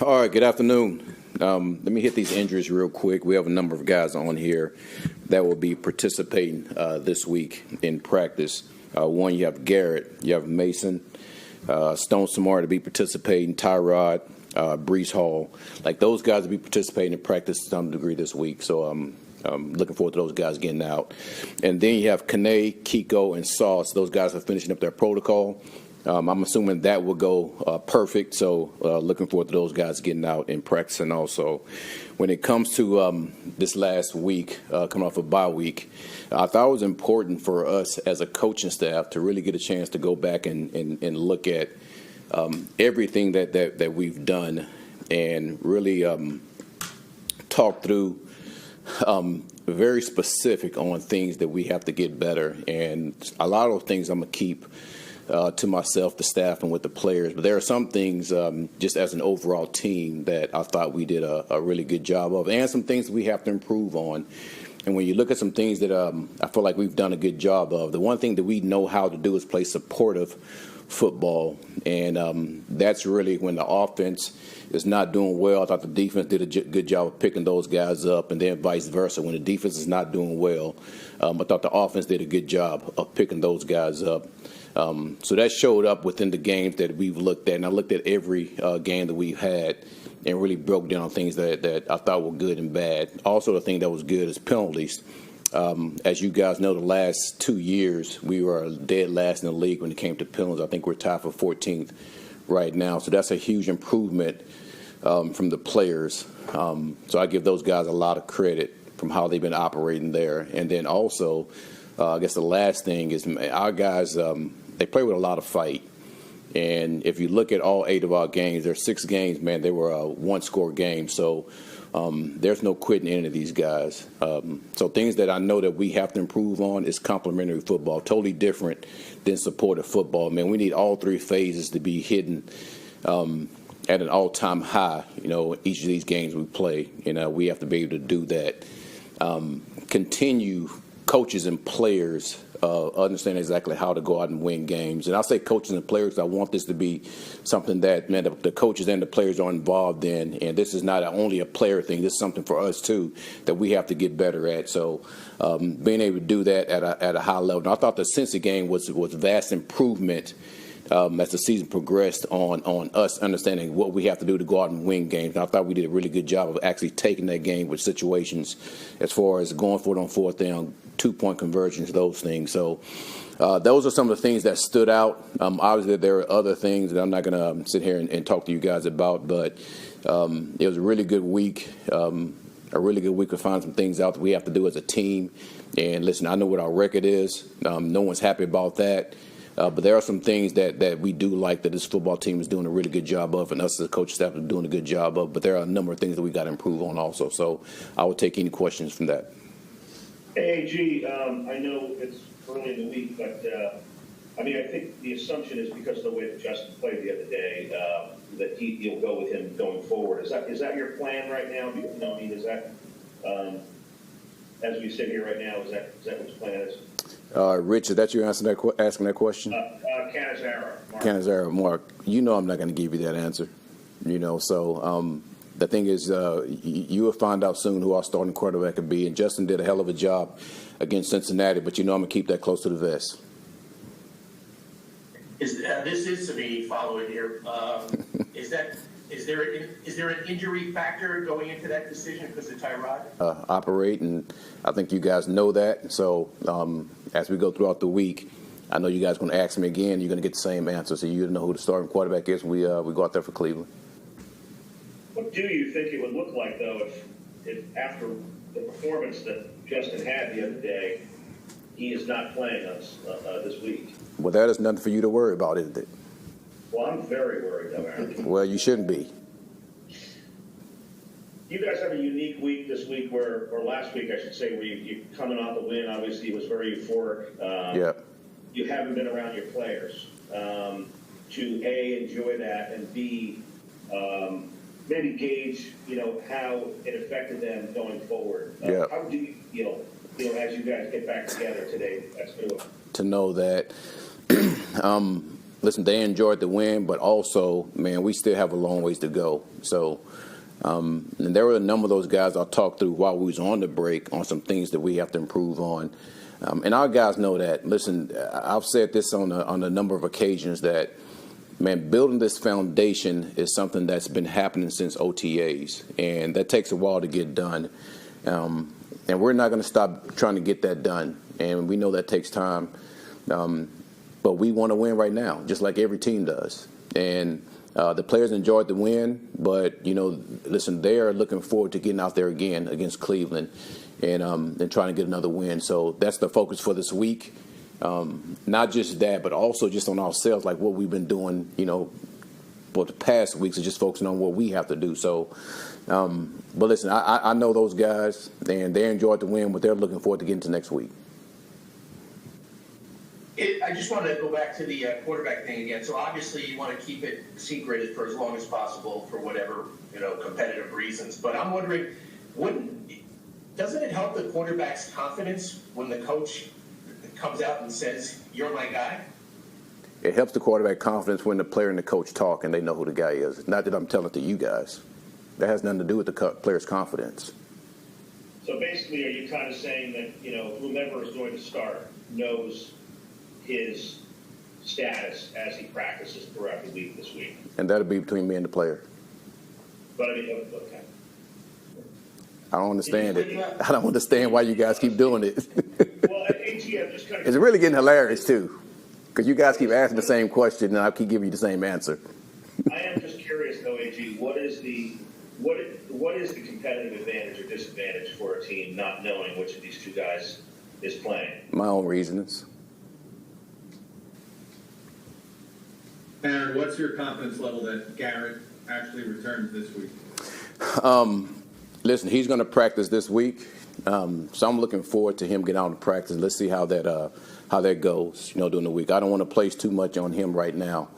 All right, good afternoon. Let me hit these injuries real quick. We have a number of guys on here that will be participating this week in practice. One, you have Garrett, you have Mason, Stone Samar to be participating, Tyrod, Brees Hall. Like those guys will be participating in practice to some degree this week. So I'm looking forward to those guys getting out. And then you have Kane, Kiko, and Sauce. Those guys are finishing up their protocol. I'm assuming that will go perfect, so looking forward to those guys getting out and practicing also. When it comes to this last week, coming off a bye week, I thought it was important for us as a coaching staff to really get a chance to go back and look at everything that we've done and really talk through very specific on things that we have to get better. And a lot of those things I'm going to keep to myself, the staff, and with the players. But there are some things just as an overall team that I thought we did a really good job of, and some things we have to improve on. And when you look at some things that I feel like we've done a good job of, the one thing that we know how to do is play supportive football. And that's really when the offense is not doing well. I thought the defense did a good job of picking those guys up, and then vice versa. When the defense is not doing well, I thought the offense did a good job of picking those guys up. So that showed up within the games that we've looked at. And I looked at every game that we've had and really broke down things that I thought were good and bad. Also, the thing that was good is penalties. As you guys know, the last 2 years, we were dead last in the league when it came to penalties. I think we're tied for 14th right now. So that's a huge improvement from the players. So I give those guys a lot of credit from how they've been operating there. And then also, I guess the last thing is our guys, they play with a lot of fight. And if you look at all 8 of our games, there's 6 games, man, they were one-score games. So there's no quitting any of these guys. So things that I know that we have to improve on is complementary football, totally different than supportive football. Man, we need all 3 phases to be hitting at an all-time high, each of these games we play. We have to be able to do that. Continue coaches and players understand exactly how to go out and win games. And I say coaches and players, I want this to be something that, man, the coaches and the players are involved in. And this is not only a player thing. This is something for us, too, that we have to get better at. So being able to do that at a high level. And I thought the Cincy game was vast improvement as the season progressed on us understanding what we have to do to go out and win games. And I thought we did a really good job of actually taking that game with situations as far as going for it on 4th down, 2-point conversions, those things. So those are some of the things that stood out. Obviously, there are other things that I'm not going to sit here and talk to you guys about, but it was a really good week. A really good week to find some things out that we have to do as a team. And listen, I know what our record is. No one's happy about that. But there are some things that we do like that this football team is doing a really good job of, and us as a coach staff is doing a good job of. But there are a number of things that we got to improve on also. So I will take any questions from that. Hey, I know it's early in the week, but I think the assumption is because of the way that Justin played the other day that you'll go with him going forward. Is that your plan right now? Is that as we sit here right now? Is that what your plan is? Rich, is that you asking that question? Canizaro, Mark. I'm not going to give you that answer. So the thing is, you will find out soon who our starting quarterback could be. And Justin did a hell of a job against Cincinnati, but I'm going to keep that close to the vest. This is to be following here. Is there an injury factor going into that decision because of Tyrod? Operate, and I think you guys know that. So as we go throughout the week, I know you guys are going to ask me again. You're going to get the same answer. So you know who the starting quarterback is. We go out there for Cleveland. What do you think it would look like, though, if after the performance that Justin had the other day, he is not playing us this week? Well, that is nothing for you to worry about, isn't it? Well, I'm very worried, though, Aaron. Well, you shouldn't be. You guys have a unique week this week, or last week, I should say, where you coming off the win. Obviously, it was very euphoric. Yeah. You haven't been around your players to A, enjoy that, and B, maybe gauge, how it affected them going forward. Yeah. How do you feel, as you guys get back together today? That's good. To know that listen, they enjoyed the win, but also, man, we still have a long ways to go. So, and there were a number of those guys I talked through while we was on the break on some things that we have to improve on. And our guys know that. Listen, I've said this on a number of occasions that, man, building this foundation is something that's been happening since OTAs, and that takes a while to get done. And we're not going to stop trying to get that done, and we know that takes time. But we want to win right now, just like every team does. And the players enjoyed the win, but, listen, they are looking forward to getting out there again against Cleveland and trying to get another win. So that's the focus for this week. Not just that, but also just on ourselves, like what we've been doing, for the past weeks, is just focusing on what we have to do. So, but listen, I know those guys, and they enjoyed the win, but they're looking forward to getting to next week. I just want to go back to the quarterback thing again. So obviously you want to keep it secret for as long as possible for whatever, competitive reasons. But I'm wondering, doesn't it help the quarterback's confidence when the coach comes out and says, "You're my guy"? It helps the quarterback confidence when the player and the coach talk and they know who the guy is. Not that I'm telling it to you guys. That has nothing to do with the player's confidence. So basically, are you kind of saying that, whomever is going to start knows his status as he practices throughout the week this week? And that'll be between me and the player. But I mean, okay. I don't understand it. I don't understand why you guys keep doing it. Well, at AG, I'm just kind of... It's really getting hilarious, too, because you guys keep asking the same question, and I keep giving you the same answer. I am just curious, though, AG, what is the competitive advantage or disadvantage for a team not knowing which of these two guys is playing? My own reasons. Aaron, what's your confidence level that Garrett actually returns this week? Listen, he's going to practice this week, so I'm looking forward to him getting out and practice. Let's see how that goes, during the week. I don't want to place too much on him right now,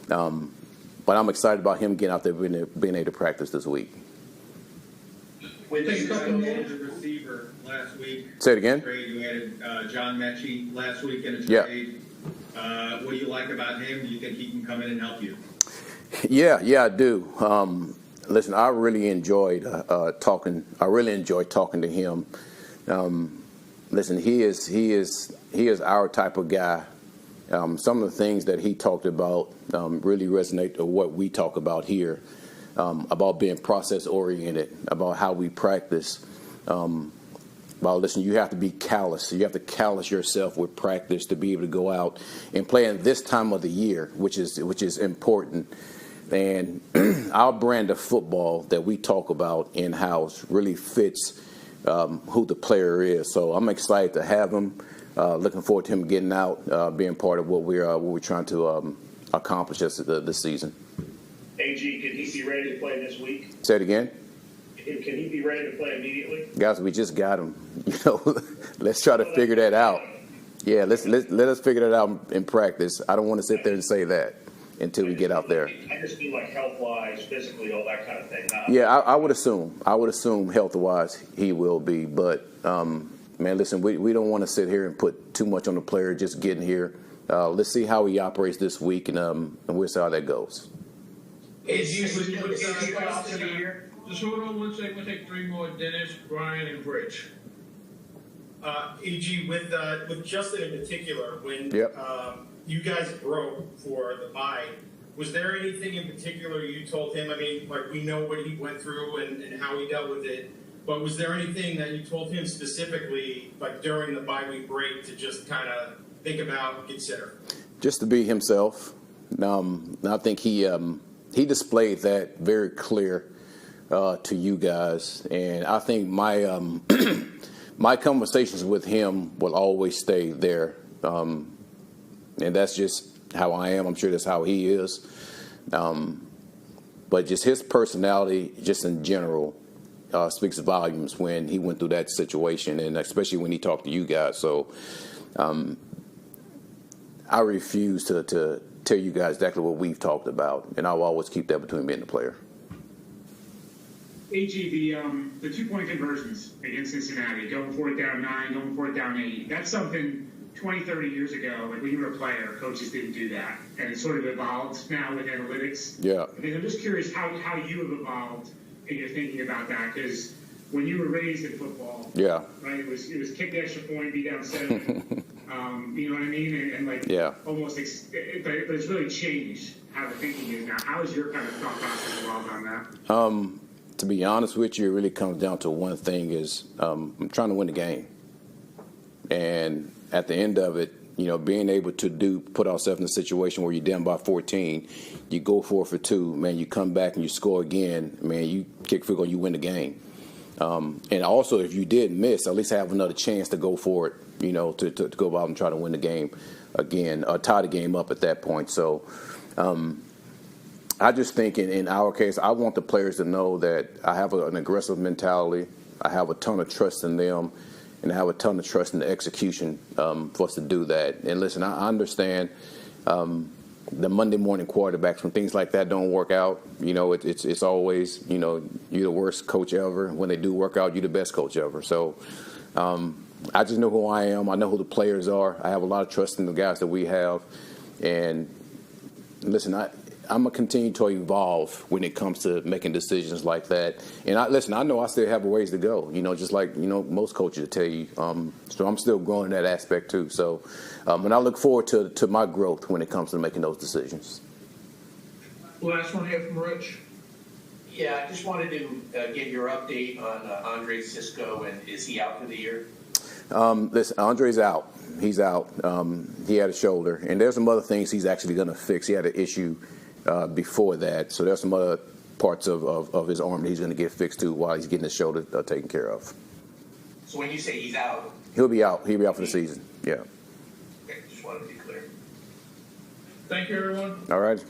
but I'm excited about him getting out there being able to practice this week. With You added a receiver last week. Say it again. You added John Mechie last week in a Yeah. trade. What do you like about him? Do you think he can come in and help you? Yeah, I do. Listen, I really enjoyed talking. I really enjoyed talking to him. Listen, he is our type of guy. Some of the things that he talked about really resonate with what we talk about here, about being process oriented, about how we practice. Well, listen, you have to be callous. You have to callous yourself with practice to be able to go out and play in this time of the year, which is important. And our brand of football that we talk about in-house really fits who the player is. So I'm excited to have him. Looking forward to him getting out, being part of what we're trying to accomplish this season. AG, can he be ready to play this week? Say it again. Can he be ready to play immediately? Guys, we just got him. Let's try to figure that out. Yeah, let us figure that out in practice. I don't want to sit there and say that until we get out there. I just mean like health-wise, physically, all that kind of thing. Yeah, I would assume health-wise he will be. But, man, listen, we don't want to sit here and put too much on the player just getting here. Let's see how he operates this week, and we'll see how that goes. Just hold on one second. We'll take three more. Dennis, Brian, and Rich. AG, with Justin in particular, when Yep. You guys broke for the bye, was there anything in particular you told him? I mean, like, we know what he went through and how he dealt with it, but was there anything that you told him specifically, like during the bye week break, to just kind of think about and consider? Just to be himself. I think he displayed that very clear to you guys, and I think my my conversations with him will always stay there, and that's just how I am. I'm sure that's how he is, but just his personality, just in general, speaks volumes when he went through that situation, and especially when he talked to you guys. So I refuse to tell you guys exactly what we've talked about, and I'll always keep that between me and the player. AG, the 2-point conversions against Cincinnati, going 4th down 9, going 4th down 8. That's something 20, 30 years ago, like when you were a player, coaches didn't do that. And it sort of evolved now with analytics. Yeah. I mean, I'm just curious how you have evolved in your thinking about that, because when you were raised in football, Yeah. right, it was kick the extra point, be down 7. You know what I mean? And like, Yeah. almost, but it's really changed how the thinking is now. How has your kind of thought process evolved on that? To be honest with you, it really comes down to one thing: is I'm trying to win the game, and at the end of it, you know, being able to put ourselves in a situation where you're down by 14, you go 4 for 2, man, you come back and you score again, man, you kick field goal, you win the game. And also, if you did miss, at least have another chance to go for it, you know, to go out and try to win the game again, or tie the game up at that point. So I just think in our case, I want the players to know that I have an aggressive mentality. I have a ton of trust in them, and I have a ton of trust in the execution for us to do that. And listen, I understand the Monday morning quarterbacks, when things like that don't work out, you know, it's always, you know, you're the worst coach ever. When they do work out, you're the best coach ever. So I just know who I am. I know who the players are. I have a lot of trust in the guys that we have. And listen, I'm going to continue to evolve when it comes to making decisions like that. And I know I still have a ways to go, you know, just like, you know, most coaches tell you. So I'm still growing in that aspect too. So, and I look forward to my growth when it comes to making those decisions. Last one here from Rich. Yeah, I just wanted to get your update on Andre Cisco, and is he out for the year? Listen, Andre's out. He's out. He had a shoulder, and there's some other things he's actually going to fix. He had an issue before that, so there's some other parts of his arm that he's going to get fixed too while he's getting his shoulder taken care of. So when you say he's out, He'll be out. He'll be out for the season. Yeah. okay, just wanted to be clear. Thank you, everyone. All right.